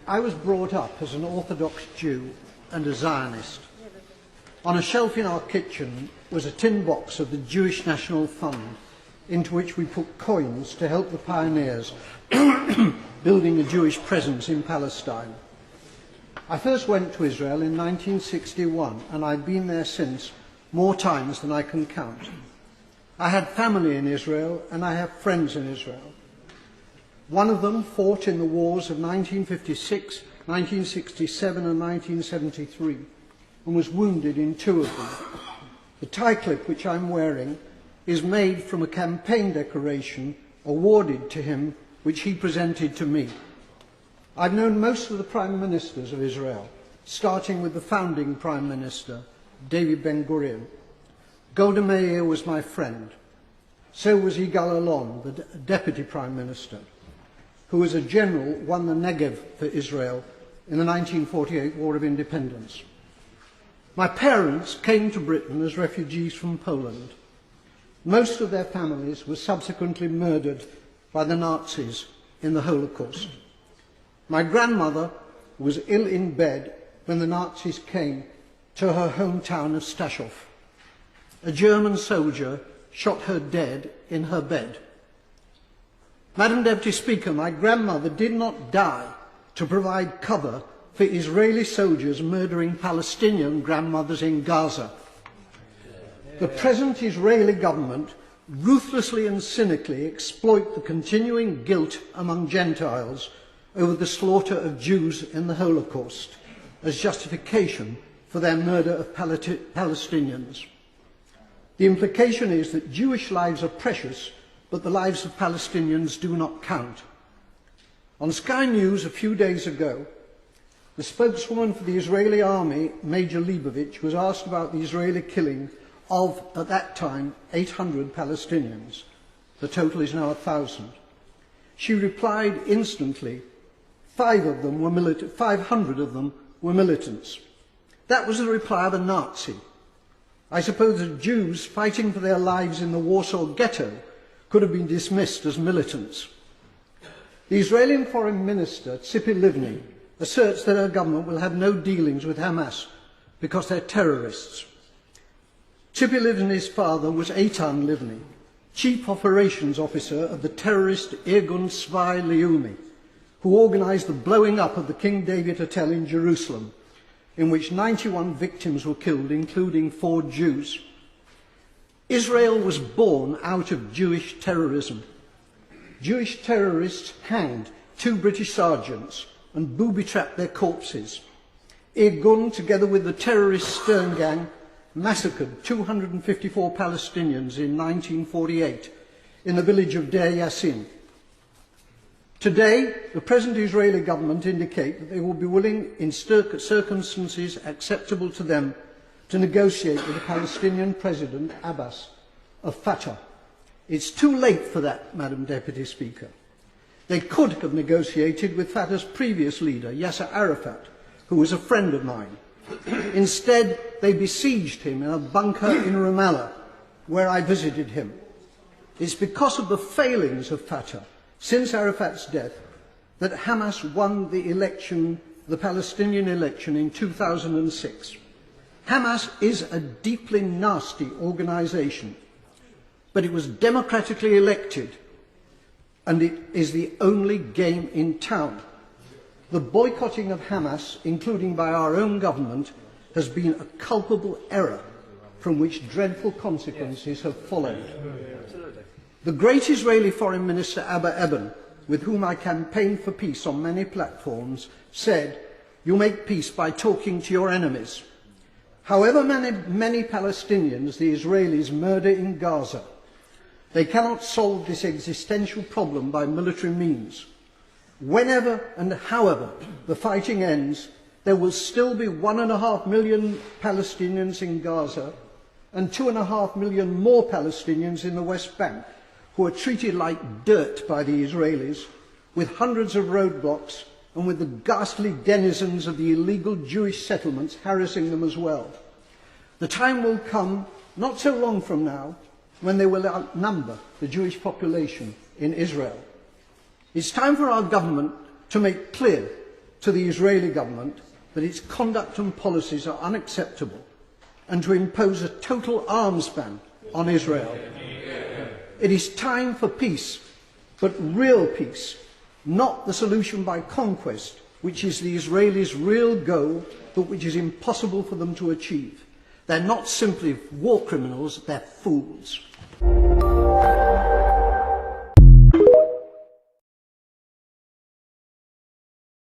I was brought up as an Orthodox Jew and a Zionist. On a shelf in our kitchen was a tin box of the Jewish National Fund, into which we put coins to help the pioneers building a Jewish presence in Palestine. I first went to Israel in 1961, and I've been there since more times than I can count. I had family in Israel, and I have friends in Israel. One of them fought in the wars of 1956, 1967 and 1973, and was wounded in two of them. The tie clip which I'm wearing is made from a campaign decoration awarded to him, which he presented to me. I've known most of the prime ministers of Israel, starting with the founding prime minister, David Ben-Gurion. Golda Meir was my friend. So was Yigal Allon, the deputy prime minister, who as a general won the Negev for Israel in the 1948 War of Independence. My parents came to Britain as refugees from Poland. Most of their families were subsequently murdered by the Nazis in the Holocaust. My grandmother was ill in bed when the Nazis came to her hometown of Stachov. A German soldier shot her dead in her bed. Madam Deputy Speaker, my grandmother did not die to provide cover for Israeli soldiers murdering Palestinian grandmothers in Gaza. The present Israeli government ruthlessly and cynically exploit the continuing guilt among Gentiles over the slaughter of Jews in the Holocaust as justification for their murder of Palestinians. The implication is that Jewish lives are precious, but the lives of Palestinians do not count. On Sky News a few days ago, the spokeswoman for the Israeli army, Major Leibovich, was asked about the Israeli killing of, at that time, 800 Palestinians. The total is now 1,000. She replied instantly, 500 of them were militants. That was the reply of a Nazi. I suppose that Jews fighting for their lives in the Warsaw Ghetto could have been dismissed as militants. The Israeli Foreign Minister, Tzipi Livni, asserts that her government will have no dealings with Hamas because they're terrorists. Tzipi Livni's father was Eitan Livni, Chief Operations Officer of the terrorist Irgun Tzvai Leumi, who organised the blowing up of the King David Hotel in Jerusalem, in which 91 victims were killed, including 4 Jews. Israel was born out of Jewish terrorism. Jewish terrorists hanged 2 British sergeants and booby-trapped their corpses. Irgun, together with the terrorist Stern Gang, massacred 254 Palestinians in 1948 in the village of Deir Yassin. Today, the present Israeli government indicate that they will be willing, in circumstances acceptable to them, to negotiate with the Palestinian President Abbas of Fatah. It's too late for that, Madam Deputy Speaker. They could have negotiated with Fatah's previous leader, Yasser Arafat, who was a friend of mine. Instead, they besieged him in a bunker in Ramallah, where I visited him. It's because of the failings of Fatah since Arafat's death that Hamas won the election, the Palestinian election in 2006. Hamas is a deeply nasty organisation, but it was democratically elected, and it is the only game in town. The boycotting of Hamas, including by our own government, has been a culpable error from which dreadful consequences have followed. The great Israeli Foreign Minister Abba Eban, with whom I campaigned for peace on many platforms, said, "You make peace by talking to your enemies." However many Palestinians the Israelis murder in Gaza, they cannot solve this existential problem by military means. Whenever and however the fighting ends, there will still be 1.5 million Palestinians in Gaza and 2.5 million more Palestinians in the West Bank, who are treated like dirt by the Israelis, with hundreds of roadblocks and with the ghastly denizens of the illegal Jewish settlements harassing them as well. The time will come, not so long from now, when they will outnumber the Jewish population in Israel. It's time for our government to make clear to the Israeli government that its conduct and policies are unacceptable and to impose a total arms ban on Israel. It is time for peace, but real peace, not the solution by conquest, which is the Israelis' real goal, but which is impossible for them to achieve. They're not simply war criminals, they're fools.